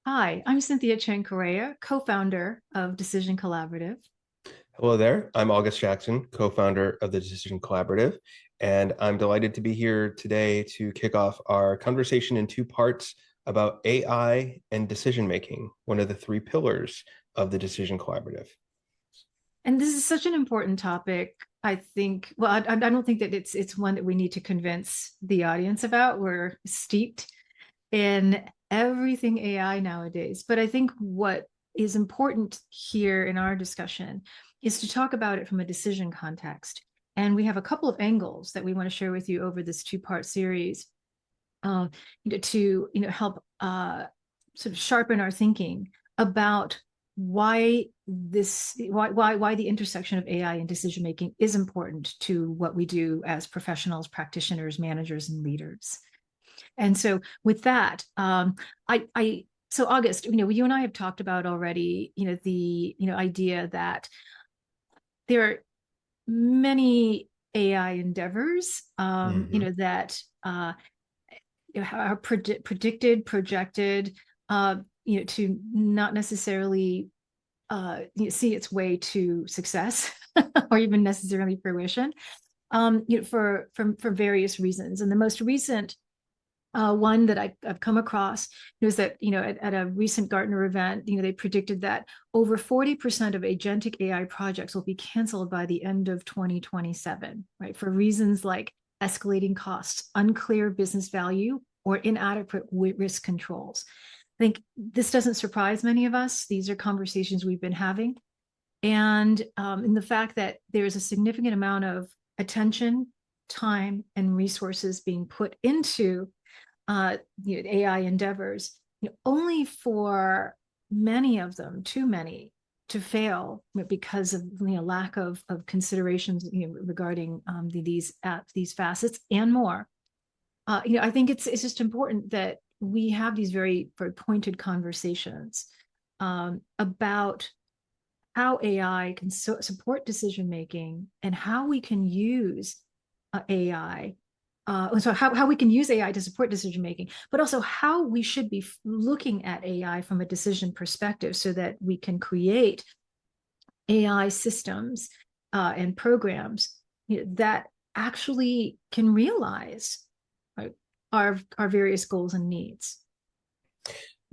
Hi, I'm Cynthia Cheng Correia, co-founder of Decision Collaborative. Hello there. I'm August Jackson, co-founder of the Decision Collaborative, and I'm delighted to be here today to kick off our conversation in two parts about AI and decision making, one of the three pillars of the Decision Collaborative. And this is such an important topic. I think, well, I don't think that it's one that we need to convince the audience about. We're steeped in everything AI nowadays. But I think what is important here in our discussion is to talk about it from a decision context. And we have a couple of angles that we want to share with you over this two-part series uh, to help sort of sharpen our thinking about why the intersection of AI and decision making is important to what we do as professionals, practitioners, managers, and leaders. And so, with that, so August, you and I have talked about already, the idea that there are many AI endeavors, Mhm. that are predicted, projected, to not necessarily see its way to success or even necessarily fruition, for various reasons. And the most recent one that I've come across is that, at a recent Gartner event, they predicted that over 40% of agentic AI projects will be canceled by the end of 2027, right? For reasons like escalating costs, unclear business value, or inadequate risk controls. I think this doesn't surprise many of us. These are conversations we've been having. And in the fact that there's a significant amount of attention, time, and resources being put into AI endeavors, only for many of them, too many, to fail because of lack of considerations regarding these facets and more. I think it's just important that we have these very pointed conversations about how AI can support decision making and how we can use AI. So how we can use AI to support decision making, but also how we should be looking at AI from a decision perspective so that we can create AI systems and programs that actually can realize, right, our various goals and needs.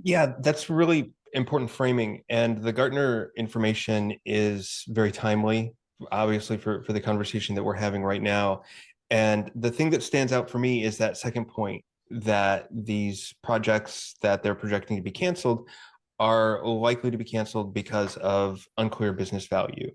Yeah, that's really important framing. And the Gartner information is very timely, obviously, for the conversation that we're having right now. And the thing that stands out for me is that second point that these projects that they're projecting to be canceled are likely to be canceled because of unclear business value.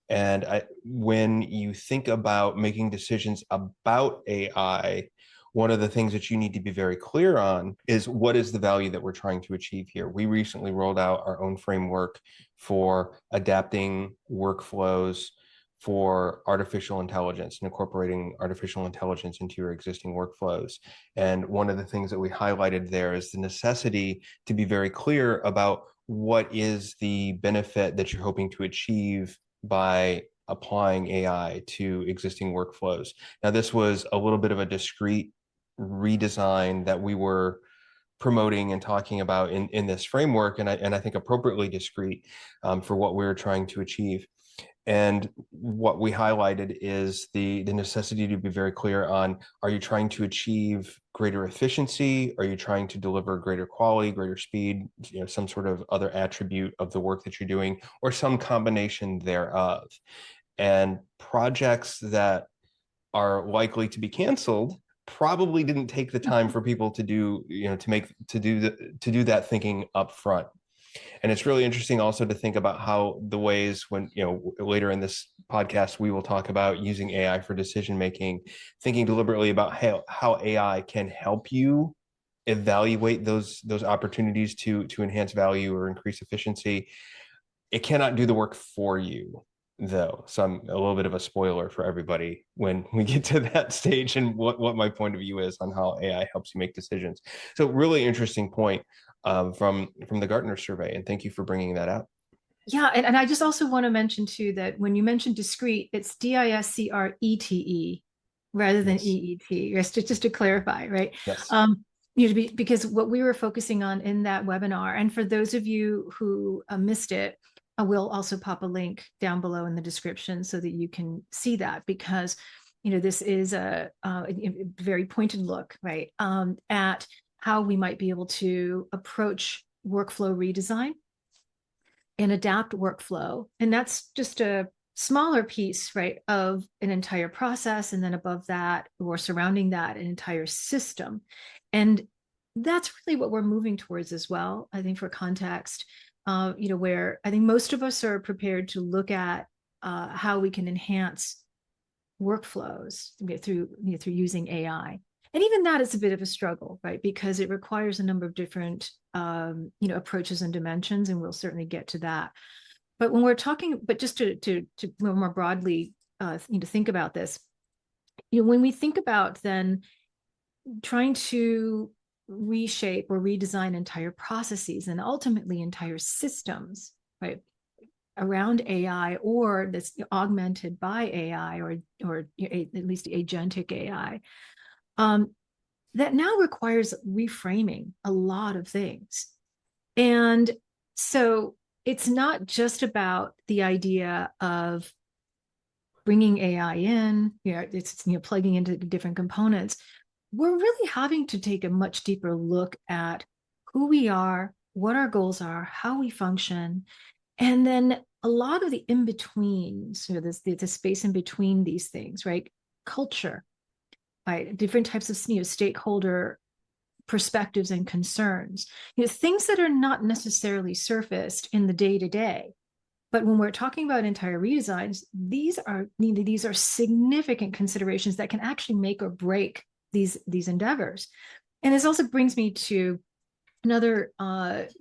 And when you think about making decisions about AI, one of the things that you need to be very clear on is what is the value that we're trying to achieve here. We recently rolled out our own framework for adapting workflows for artificial intelligence and incorporating artificial intelligence into your existing workflows. And one of the things that we highlighted there is the necessity to be very clear about what is the benefit that you're hoping to achieve by applying AI to existing workflows. Now, this was a little bit of a discrete redesign that we were promoting and talking about in this framework, and I think appropriately discrete for what we were trying to achieve. And what we highlighted is the necessity to be very clear on, are you trying to achieve greater efficiency? Are you trying to deliver greater quality, greater speed, some sort of other attribute of the work that you're doing, or some combination thereof? And projects that are likely to be canceled probably didn't take the time for people to do, to do that thinking up front. And it's really interesting also to think about how the ways when, later in this podcast, we will talk about using AI for decision making, thinking deliberately about how AI can help you evaluate those opportunities to enhance value or increase efficiency. It cannot do the work for you, though. So I'm a little bit of a spoiler for everybody when we get to that stage and what my point of view is on how AI helps you make decisions. So really interesting point from the Gartner survey, and thank you for bringing that out. Yeah, and I just also want to mention too that when you mention discrete, it's DISCRETE rather than Yes. EET, just to clarify, right? Yes. Um, because what we were focusing on in that webinar, and for those of you who missed it, I will also pop a link down below in the description so that you can see that, because this is a very pointed look, right, at how we might be able to approach workflow redesign and adapt workflow. And that's just a smaller piece, right, of an entire process. And then above that, or surrounding that, an entire system. And that's really what we're moving towards as well, I think, for context, where I think most of us are prepared to look at how we can enhance workflows through using AI. And even that is a bit of a struggle, right? Because it requires a number of different approaches and dimensions, and we'll certainly get to that. But when we're talking, but just to more broadly, think about this, when we think about then trying to reshape or redesign entire processes and ultimately entire systems, right, around AI, or that's augmented by AI, or at least agentic AI, that now requires reframing a lot of things. And so it's not just about the idea of bringing AI in, it's plugging into different components. We're really having to take a much deeper look at who we are, what our goals are, how we function, and then a lot of the in-betweens, the space in between these things, right? Culture, right? Different types of stakeholder perspectives and concerns, things that are not necessarily surfaced in the day-to-day. But when we're talking about entire redesigns, these are significant considerations that can actually make or break these endeavors. And this also brings me to another sort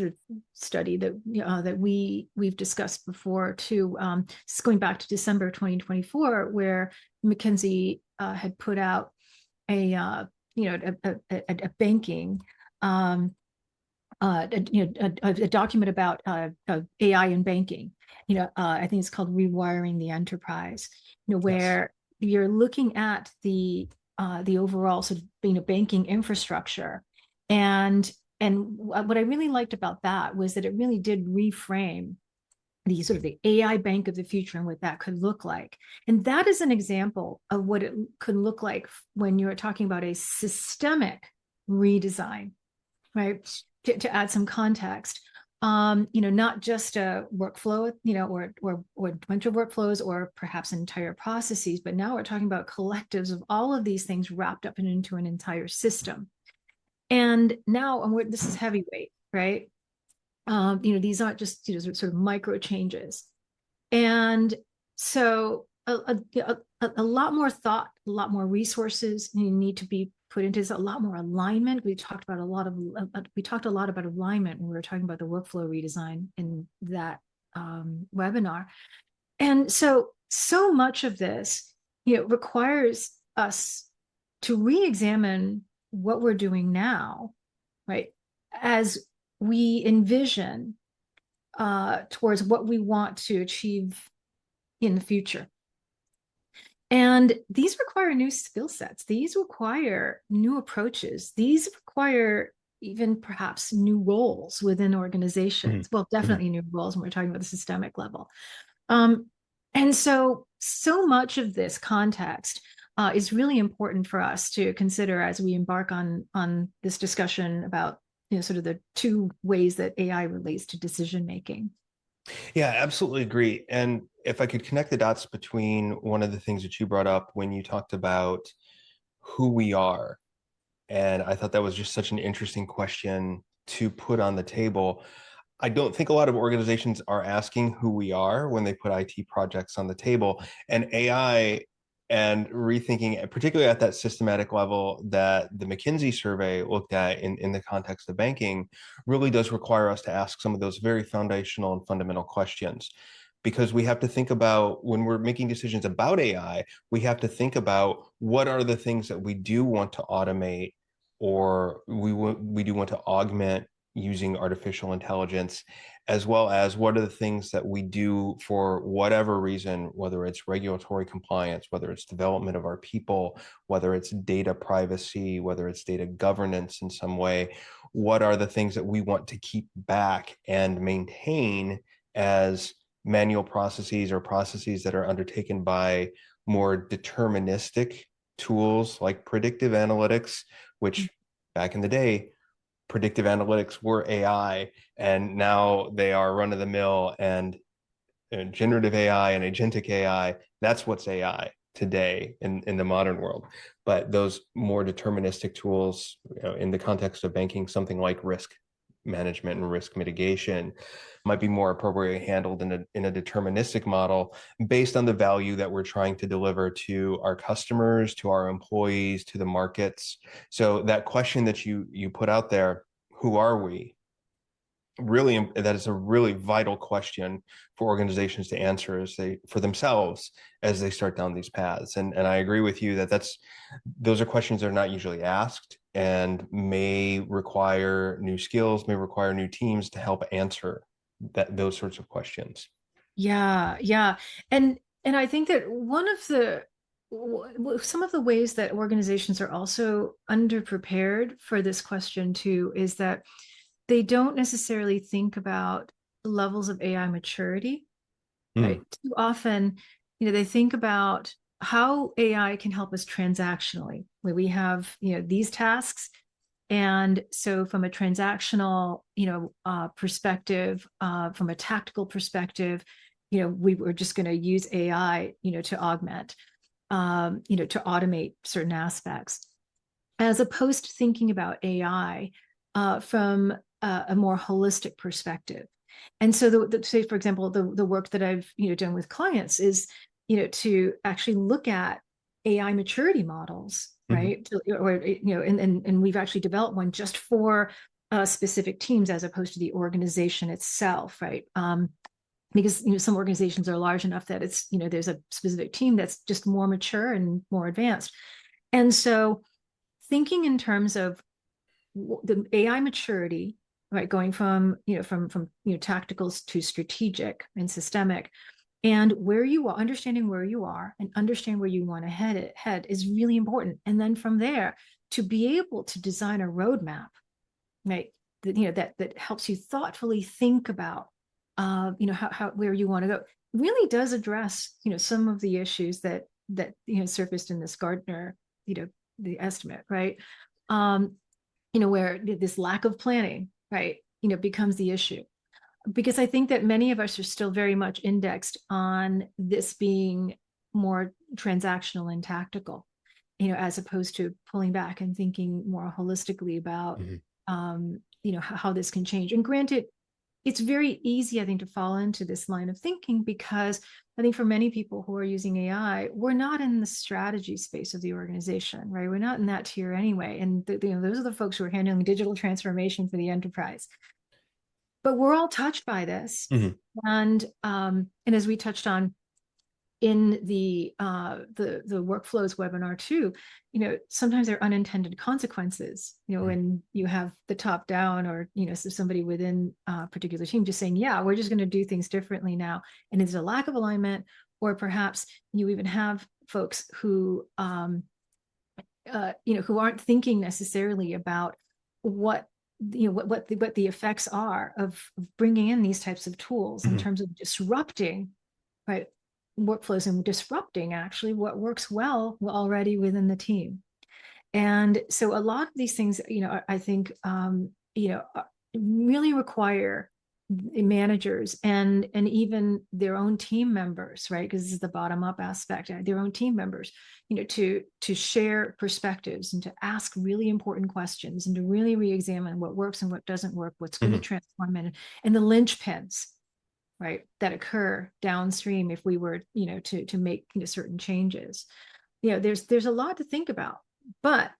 of study that we've discussed before too. This is going back to December 2024, where McKinsey had put out a banking a document about AI in banking. I think it's called Rewiring the Enterprise. Where yes, you're looking at the overall sort of banking infrastructure, and what I really liked about that was that it really did reframe the sort of the AI bank of the future and what that could look like. And that is an example of what it could look like when you're talking about a systemic redesign, right? To add some context, not just a workflow, or a bunch of workflows, or perhaps entire processes, but now we're talking about collectives of all of these things wrapped up into an entire system. And now this is heavyweight, right? These aren't just sort of micro changes. And so a lot more thought, a lot more resources need to be put into this, a lot more alignment. We talked a lot about alignment when we were talking about the workflow redesign in that webinar. And so much of this, requires us to re-examine what we're doing now, right, as we envision towards what we want to achieve in the future. And these require new skill sets. These require new approaches. These require even perhaps new roles within organizations. Mm-hmm. Well, definitely new roles when we're talking about the systemic level. And so much of this context is really important for us to consider as we embark on this discussion about sort of the two ways that AI relates to decision making. Yeah, absolutely agree. And if I could connect the dots between one of the things that you brought up when you talked about who we are, and I thought that was just such an interesting question to put on the table. I don't think a lot of organizations are asking who we are when they put IT projects on the table, and AI and rethinking, particularly at that systematic level that the McKinsey survey looked at in the context of banking, really does require us to ask some of those very foundational and fundamental questions. Because we have to think about, when we're making decisions about AI, we have to think about what are the things that we do want to automate, or we do want to augment using artificial intelligence, as well as what are the things that we do for whatever reason, whether it's regulatory compliance, whether it's development of our people, whether it's data privacy, whether it's data governance in some way, what are the things that we want to keep back and maintain as manual processes or processes that are undertaken by more deterministic tools like predictive analytics, which back in the day, predictive analytics were AI, and now they are run of the mill and generative AI and agentic AI. That's what's AI today in the modern world. But those more deterministic tools, in the context of banking, something like risk management and risk mitigation might be more appropriately handled in a deterministic model based on the value that we're trying to deliver to our customers, to our employees, to the markets. So that question that you put out there, who are we? Really, that is a really vital question for organizations to answer as they for themselves as they start down these paths. And I agree with you that those are questions that are not usually asked and may require new skills, may require new teams to help answer those sorts of questions. Yeah, yeah. And I think that one of the some of the ways that organizations are also underprepared for this question too is that they don't necessarily think about levels of AI maturity, right? Mm. Too often, they think about how AI can help us transactionally, where we have, these tasks. And so from a transactional, perspective, from a tactical perspective, we were just going to use AI, to augment, to automate certain aspects, as opposed to thinking about AI from a more holistic perspective. And so, say, for example, the work that I've done with clients is to actually look at AI maturity models, Mm-hmm. right? And we've actually developed one just for specific teams as opposed to the organization itself, right? Because some organizations are large enough that it's there's a specific team that's just more mature and more advanced, and so thinking in terms of the AI maturity, right, going from from tacticals to strategic and systemic, and where you are, understanding where you are and understand where you want to head is really important. And then from there, to be able to design a roadmap, right, that helps you thoughtfully think about how where you want to go, really does address some of the issues that surfaced in this Gartner the estimate, right? um where this lack of planning, right, becomes the issue. Because I think that many of us are still very much indexed on this being more transactional and tactical, as opposed to pulling back and thinking more holistically about, Mm-hmm. how this can change. And granted, it's very easy, I think, to fall into this line of thinking because I think for many people who are using AI, we're not in the strategy space of the organization, right? We're not in that tier anyway. And those are the folks who are handling digital transformation for the enterprise. But we're all touched by this. Mm-hmm. And as we touched on in the workflows webinar too, sometimes there are unintended consequences, Mm-hmm. when you have the top down or so somebody within a particular team just saying, yeah, we're just going to do things differently now, and it's a lack of alignment. Or perhaps you even have folks who who aren't thinking necessarily about what what the effects are of bringing in these types of tools in Mm-hmm. terms of disrupting, right, workflows, and disrupting actually what works well already within the team. And so a lot of these things, I think, really require managers and even their own team members, right? Because this is the bottom up aspect, their own team members, to share perspectives and to ask really important questions and to really re-examine what works and what doesn't work, what's going to Mm-hmm. transform it, and the linchpins, right, that occur downstream if we were, to make certain changes. There's a lot to think about, but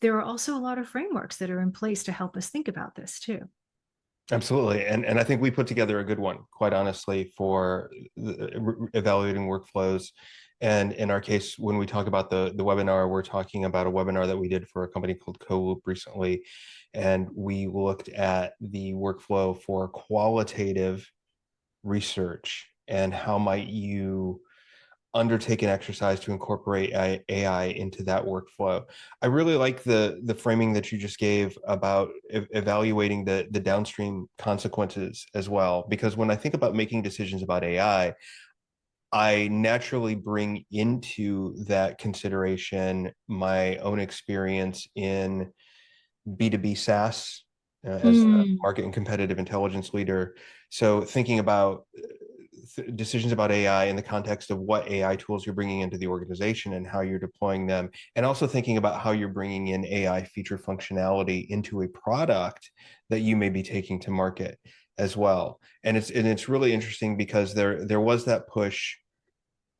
there are also a lot of frameworks that are in place to help us think about this too. Absolutely. And I think we put together a good one, quite honestly, for evaluating workflows And in our case, when we talk about the webinar, we're talking about a webinar that we did for a company called CoLoop recently. And we looked at the workflow for qualitative research and how might you undertake an exercise to incorporate AI into that workflow. I really like the framing that you just gave about evaluating the downstream consequences as well. Because when I think about making decisions about AI, I naturally bring into that consideration my own experience in B2B SaaS as a Mm. market and competitive intelligence leader. So thinking about decisions about AI in the context of what AI tools you're bringing into the organization and how you're deploying them, and also thinking about how you're bringing in AI feature functionality into a product that you may be taking to market as well. And it's really interesting because there was that push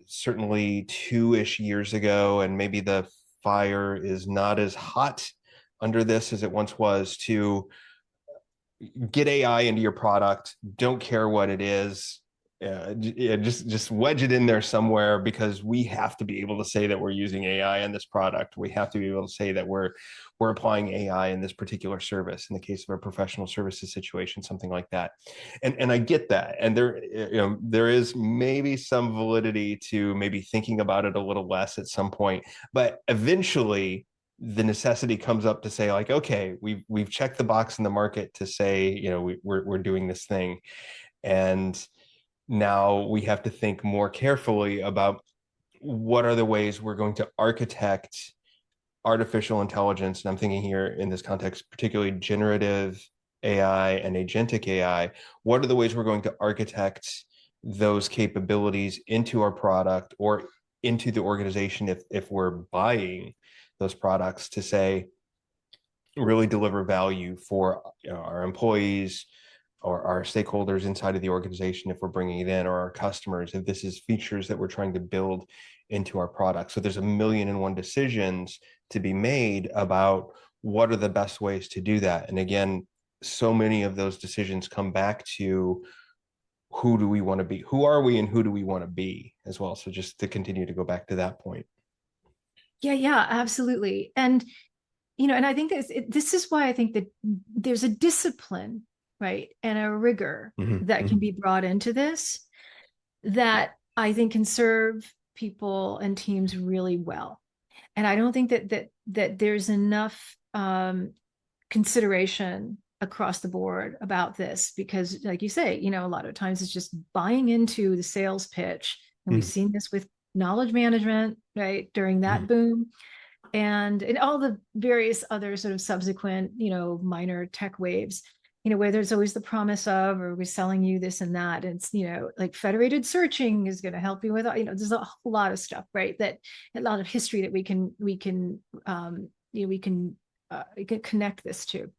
certainly 2-ish years ago, and maybe the fire is not as hot under this as it once was, to get AI into your product. Don't care what it is. Yeah, just wedge it in there somewhere, because we have to be able to say that we're using AI in this product. We have to be able to say that we're applying AI in this particular service. In the case of a professional services situation, something like that. And I get that. And there is maybe some validity to maybe thinking about it a little less at some point, but eventually the necessity comes up to say, like, okay, we've checked the box in the market to say, we're doing this thing, and now we have to think more carefully about what are the ways we're going to architect artificial intelligence. And I'm thinking here in this context, particularly generative AI and agentic AI. What are the ways we're going to architect those capabilities into our product or into the organization if we're buying those products, to say, really deliver value for our employees or our stakeholders inside of the organization if we're bringing it in, or our customers if this is features that we're trying to build into our product. So there's a million and one decisions to be made about what are the best ways to do that. And again, so many of those decisions come back to who do we want to be, who are we, and who do we want to be as well. So just to continue to go back to that point. Yeah, yeah, absolutely. And and I think this is why I think that there's a discipline, right, and a rigor Mm-hmm, that can mm-hmm, be brought into this that I think can serve people and teams really well. And I don't think that there's enough consideration across the board about this, because, like you say, a lot of times it's just buying into the sales pitch, and we've mm-hmm, seen this with knowledge management, right, during that boom, and in all the various other sort of subsequent, minor tech waves, where there's always the promise of, or we're selling you this and that. And it's, like federated searching is going to help you with, there's a whole lot of stuff, right? That a lot of history that we can connect this to.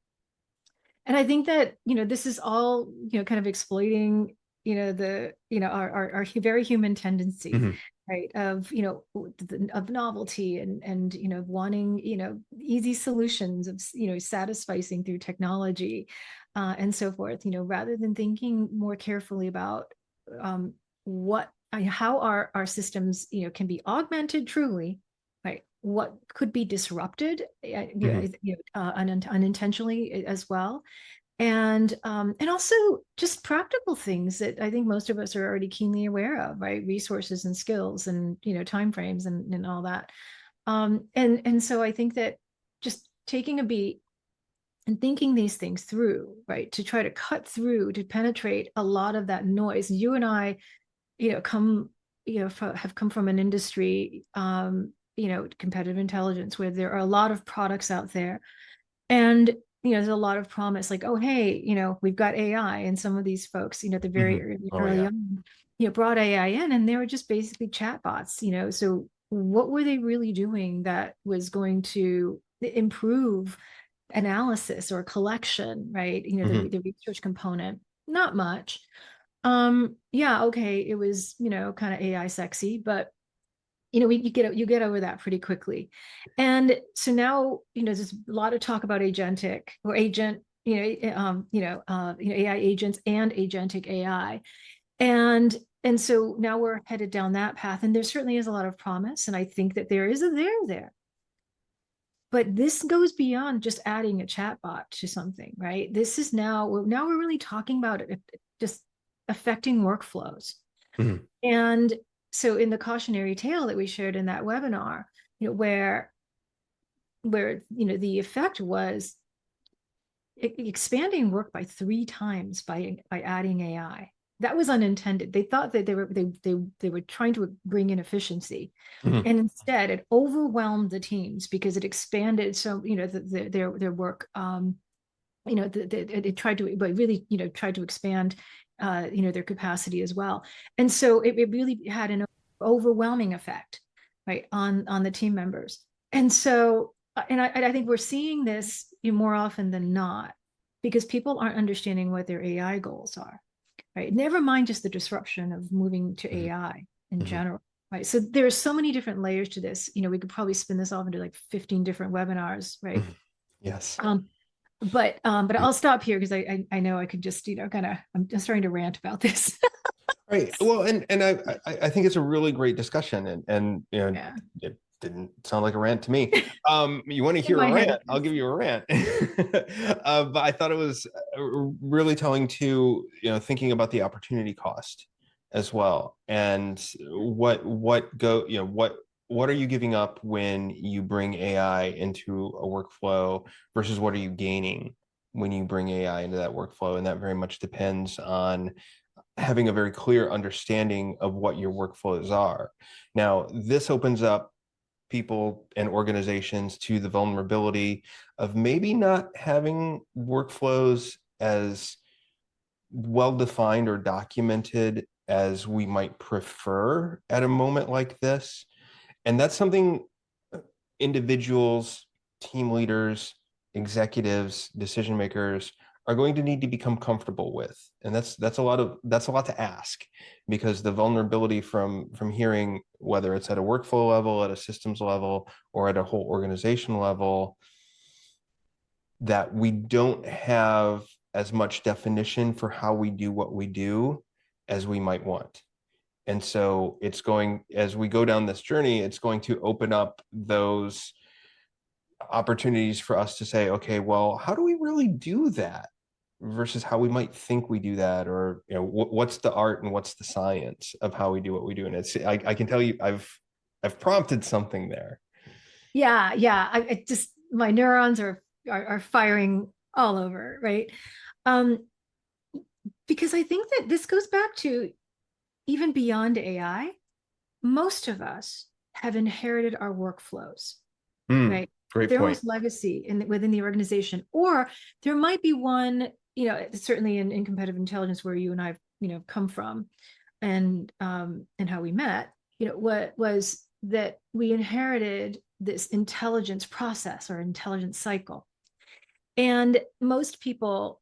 And I think that, this is all, kind of exploiting, our very human tendency, mm-hmm, right, of of novelty, and wanting easy solutions, of satisficing through technology, and so forth, rather than thinking more carefully about what how our systems can be augmented truly, right, what could be disrupted, mm-hmm, unintentionally as well, and also just practical things that I think most of us are already keenly aware of, right? Resources and skills, and timeframes, and all that. And so I think that just taking a beat and thinking these things through, right, to try to cut through, to penetrate a lot of that noise. You and I, come, have come from an industry, competitive intelligence, where there are a lot of products out there, and there's a lot of promise, like, oh, hey, we've got AI, and some of these folks, at the mm-hmm. very early, Oh early yeah. on, brought AI in, and they were just basically chatbots. So what were they really doing that was going to improve analysis or collection, right? Mm-hmm, The research component, not much. Yeah, okay, it was, kind of AI sexy, but you get over that pretty quickly. And so now, there's a lot of talk about agentic or agent, AI agents and agentic AI. And And so now we're headed down that path, and there certainly is a lot of promise, and I think that there is a there. But this goes beyond just adding a chatbot to something, right? This is now we're really talking about it just affecting workflows. Mhm. And so in the cautionary tale that we shared in that webinar, where the effect was expanding work by 3 times by adding AI. That was unintended. They thought that they were trying to bring in efficiency, Mhm. and instead it overwhelmed the teams because it expanded their work. It tried to, but really tried to expand their capacity as well, and so it really had an overwhelming effect, right, on the team members. And so I think we're seeing this more often than not because people aren't understanding what their AI goals are, right? Never mind just the disruption of moving to Mhm. AI in Mhm. general, right? So there's so many different layers to this. We could probably spin this off into like 15 different webinars, right? Mhm. Yes. But I'll stop here because I know I could just kind of I'm just starting to rant about this. Right. Well, and I think it's a really great discussion, and Yeah, it didn't sound like a rant to me. You want to in hear my a head rant? it I'll is. give you a rant. But I thought it was really telling to thinking about the opportunity cost as well, and what are you giving up when you bring AI into a workflow versus what are you gaining when you bring AI into that workflow, and that very much depends on having a very clear understanding of what your workflows are. Now, this opens up people and organizations to the vulnerability of maybe not having workflows as well defined or documented as we might prefer at a moment like this. And that's something individuals, team leaders, executives, decision makers are going to need to become comfortable with. And that's a lot to ask, because the vulnerability from hearing, whether it's at a workflow level, at a systems level, or at a whole organization level, that we don't have as much definition for how we do what we do as we might want. And so as we go down this journey, it's going to open up those opportunities for us to say, okay, well, how do we really do that versus how we might think we do that? Or, what's the art and what's the science of how we do what we do? And I can tell you, I've prompted something there. Yeah. I just my neurons are firing all over, right? Um, because I think that this goes back to even beyond AI. Most of us have inherited our workflows, Hmm. right? Great There point. was legacy within the organization, or there might be one, certainly in competitive intelligence where you and I've, come from, and how we met. What was that we inherited this intelligence process or intelligence cycle, and most people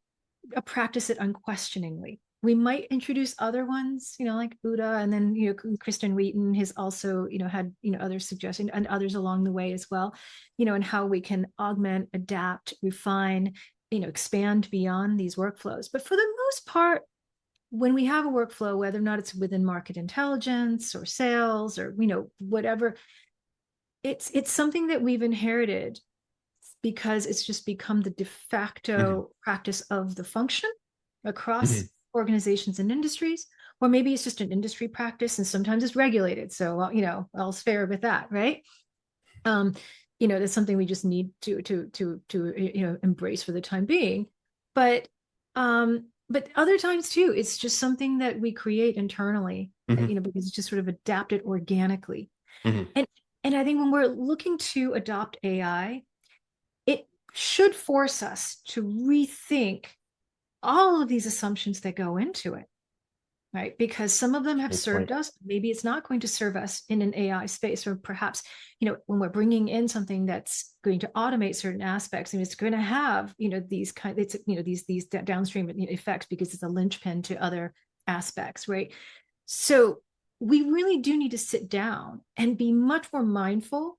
practice it unquestioningly. We might introduce other ones, like Buddha, and then Kristen Wheaton has also had other suggestions and others along the way as well, and how we can augment, adapt, refine, expand beyond these workflows. But for the most part, when we have a workflow, whether or not it's within market intelligence or sales or whatever, it's something that we've inherited because it's just become the de Mhm. facto practice of the function across Mhm. organizations and industries. Or maybe it's just an industry practice and sometimes it's regulated. So, all's fair with that, right? Um, that's something we just need to embrace for the time being. But other times too, it's just something that we create internally, Mhm. because it's just sort of adapted organically. Mhm. And and I think when we're looking to adopt AI, it should force us to rethink all of these assumptions that go into it, right? Because some of them have Great point. served us. Maybe it's not going to serve us in an AI space, or perhaps, when we're bringing in something that's going to automate certain aspects, and it's going to have, these downstream effects because it's a linchpin to other aspects, right? So we really do need to sit down and be much more mindful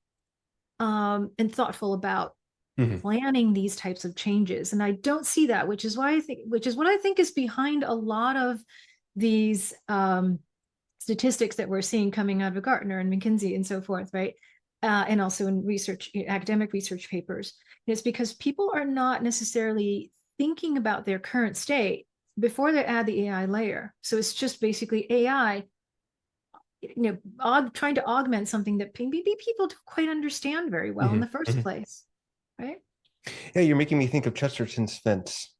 and thoughtful about Mhm. planning these types of changes. And I don't see that, which is what I think is behind a lot of these statistics that we're seeing coming out of Gartner and McKinsey and so forth, right? And also in research, academic research papers. And it's because people are not necessarily thinking about their current state before they add the AI layer. So it's just basically AI, trying to augment something that maybe people don't quite understand very well in Hmm. the first Hmm. place, right? Yeah, you're making me think of Chesterton's fence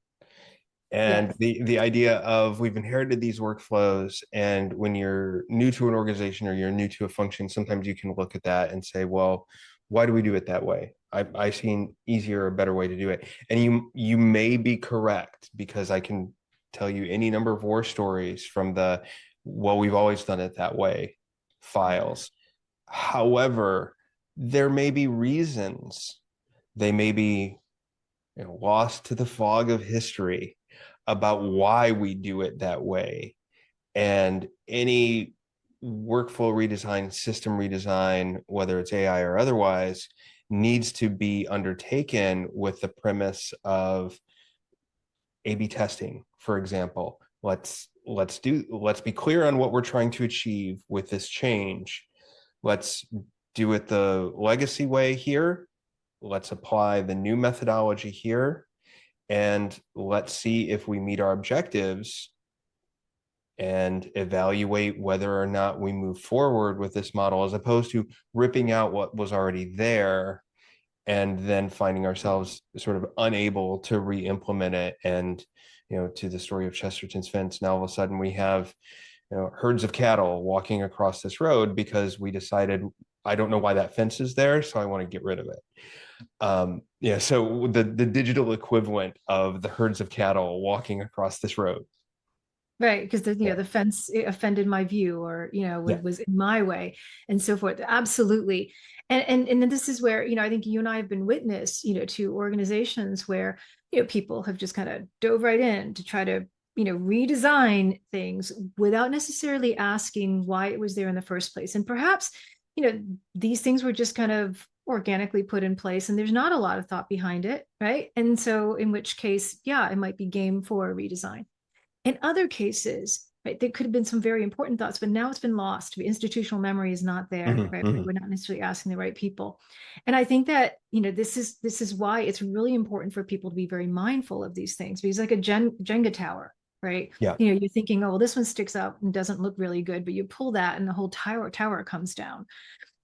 and Yes. the idea of we've inherited these workflows, and when you're new to an organization or you're new to a function, sometimes you can look at that and say, well, why do we do it that way? I see an easier or better way to do it. And you may be correct, because I can tell you any number of war stories from the, well, we've always done it that way files. However, there may be reasons, they may be, lost to the fog of history about why we do it that way. And any workflow redesign, system redesign, whether it's AI or otherwise, needs to be undertaken with the premise of A/B testing, for example. Let's be clear on what we're trying to achieve with this change. Let's do it the legacy way here. Let's apply the new methodology here, and let's see if we meet our objectives and evaluate whether or not we move forward with this model, as opposed to ripping out what was already there and then finding ourselves sort of unable to re-implement it. And to the story of Chesterton's fence, now all of a sudden we have herds of cattle walking across this road because we decided, I don't know why that fence is there, so I want to get rid of it. Yeah, so the digital equivalent of the herds of cattle walking across this road. Right, because Yeah. the fence offended my view, or Yeah. was in my way, and so forth. Absolutely, and then this is where I think you and I have been witness, to organizations where people have just kind of dove right in to try to redesign things without necessarily asking why it was there in the first place, and perhaps these things were just kind of organically put in place, and there's not a lot of thought behind it, right? And so, in which case, yeah, it might be game for a redesign. In other cases, right, there could have been some very important thoughts, but now it's been lost. The institutional memory is not there, Hmm. right? Hmm. We're not necessarily asking the right people. And I think that, this is why it's really important for people to be very mindful of these things, because like a Jenga tower, right? Yeah. You're thinking, oh, well, this one sticks up and doesn't look really good, but you pull that and the whole tower comes down.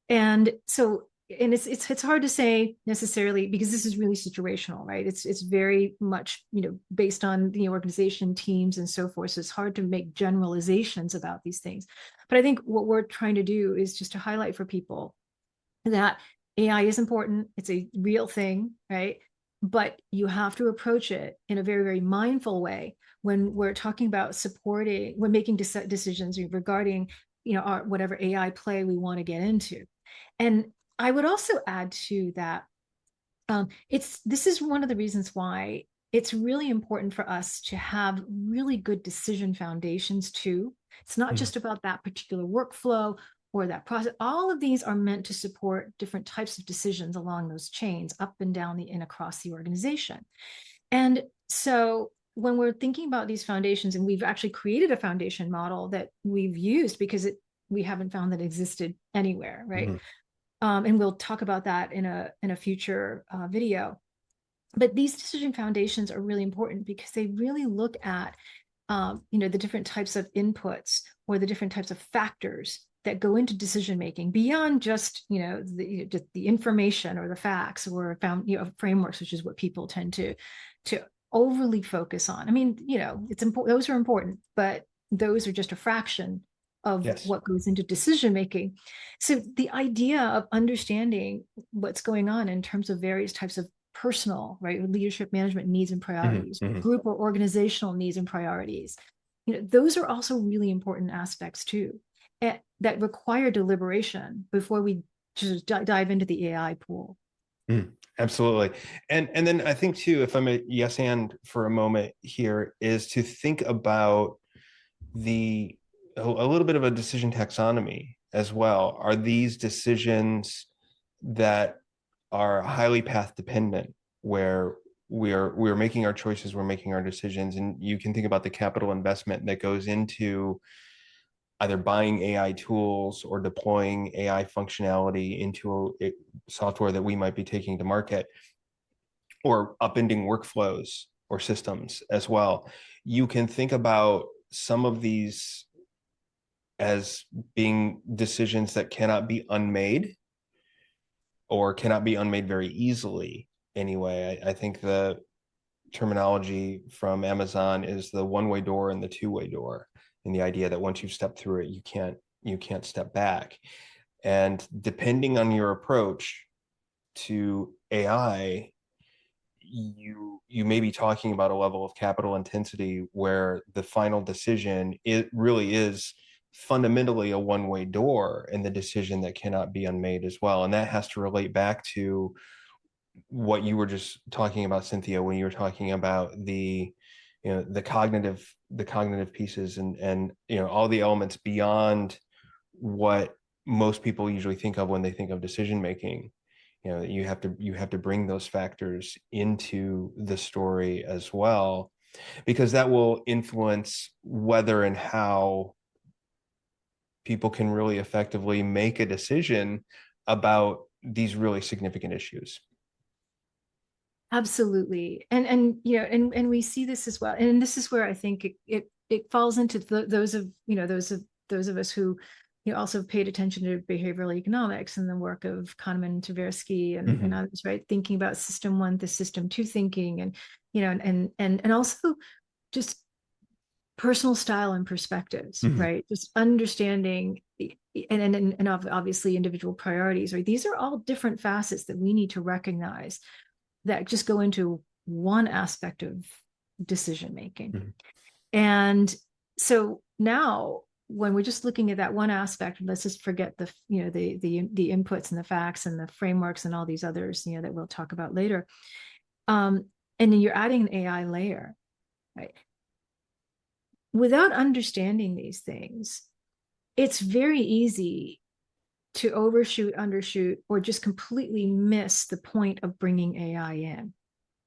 And so, and it's hard to say necessarily, because this is really situational, right? It's very much based on the organization, teams, and so forth. So it's hard to make generalizations about these things. But I think what we're trying to do is just to highlight for people that AI is important. It's a real thing, right? But you have to approach it in a very, very mindful way when we're talking about supporting, when making decisions regarding, our whatever AI play we want to get into. And I would also add to that, this is one of the reasons why it's really important for us to have really good decision foundations too. It's not Hmm. just about that particular workflow or that process. All of these are meant to support different types of decisions along those chains, up and down and across the organization. And so when we're thinking about these foundations, and we've actually created a foundation model that we've used because we haven't found that existed anywhere, right? Hmm. And we'll talk about that in a future video. But these decision foundations are really important because they really look at the different types of inputs or the different types of factors that go into decision making beyond just the information or the facts or found frameworks, which is what people tend to overly focus on. I mean, it's important; those are important, but those are just a fraction of Yes. what goes into decision making. So the idea of understanding what's going on in terms of various types of personal, right, leadership management needs and Hmm. priorities, Hmm. group or organizational needs and priorities, those are also really important aspects too, that require deliberation before we just dive into the AI pool. Mm, absolutely. And then I think too, if I'm a yes and for a moment here, is to think about the a little bit of a decision taxonomy as well. Are these decisions that are highly path dependent, where we're making our choices, we're making our decisions, and you can think about the capital investment that goes into, either buying AI tools or deploying AI functionality into a software that we might be taking to market, or upending workflows or systems as well. You can think about some of these as being decisions that cannot be unmade, or cannot be unmade very easily anyway. I think the terminology from Amazon is the one-way door and the two-way door, and the idea that once you've stepped through it, you can't step back. And depending on your approach to AI, you may be talking about a level of capital intensity where the final decision, it really is fundamentally a one-way door, and the decision that cannot be unmade as well. And that has to relate back to what you were just talking about, Cynthia, when you were talking about the cognitive pieces, and all the elements beyond what most people usually think of when they think of decision making. You have to bring those factors into the story as well, because that will influence whether and how people can really effectively make a decision about these really significant issues. Absolutely. And we see this as well. And this is where I think it falls into those of us who also paid attention to behavioral economics and the work of Kahneman and Tversky and others, right? Thinking about system one to system two thinking, and also just personal style and perspectives, right? Just understanding and obviously individual priorities, right? These are all different facets that we need to recognize that just go into one aspect of decision making. And so now when we're just looking at that one aspect, let's just forget the inputs and the facts and the frameworks and all these others that we'll talk about later. And then you're adding an AI layer, right? Without understanding these things, it's very easy to overshoot, undershoot, or just completely miss the point of bringing AI in,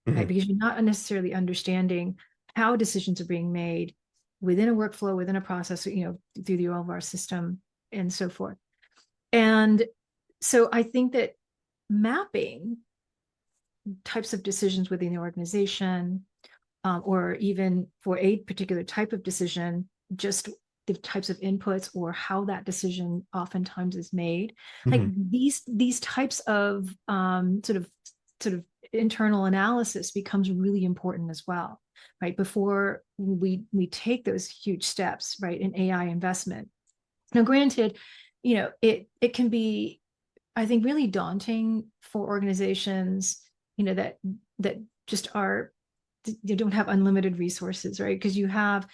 right? Because you're not necessarily understanding how decisions are being made within a workflow, within a process, through the OLVAR system and so forth. And so I think that mapping types of decisions within the organization, or even for a particular type of decision, just the types of inputs or how that decision oftentimes is made, like these types of sort of internal analysis becomes really important as well, right? Before we take those huge steps, right, in AI investment. Now, granted, it can be, I think, really daunting for organizations, that just are, you don't have unlimited resources, right? Because you have,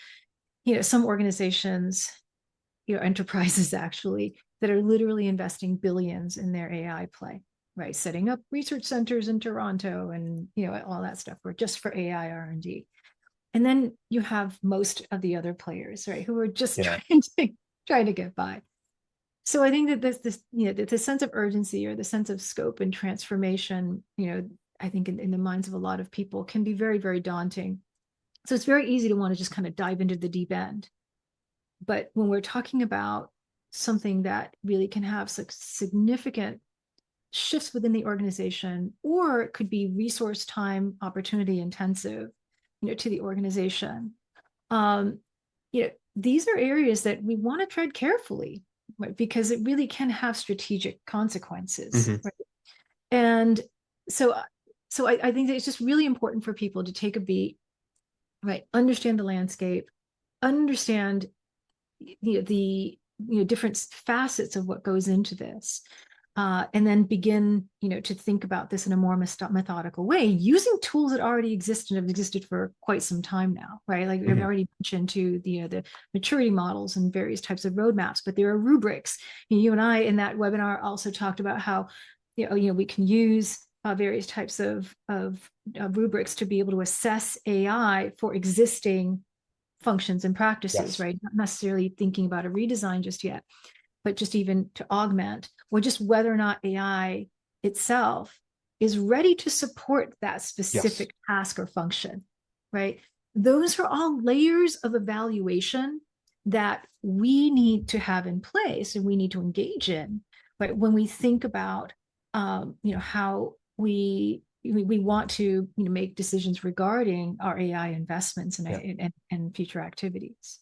some organizations, enterprises actually, that are literally investing billions in their AI play, right? Setting up research centers in Toronto and, all that stuff, or just for AI R&D. And then you have most of the other players, right, who are just trying to get by. So I think that the sense of urgency or the sense of scope and transformation, I think in the minds of a lot of people can be very, very daunting. So it's very easy to want to just kind of dive into the deep end. But when we're talking about something that really can have significant shifts within the organization, or it could be resource, time, opportunity intensive, to the organization, these are areas that we want to tread carefully, right? Because it really can have strategic consequences, right? And so I think that it's just really important for people to take a beat, right? Understand the landscape, understand the different facets of what goes into this, and then begin to think about this in a more methodical way, using tools that already exist and have existed for quite some time now, right? Like we've already mentioned the maturity models and various types of roadmaps, but there are rubrics. You and I in that webinar also talked about how we can use various types of rubrics to be able to assess AI for existing functions and practices, right? Not necessarily thinking about a redesign just yet, but just even to augment, or just whether or not AI itself is ready to support that specific task or function, right? Those are all layers of evaluation that we need to have in place and we need to engage in, right? When we think about, how we want to, make decisions regarding our AI investments and, Yeah. and future activities.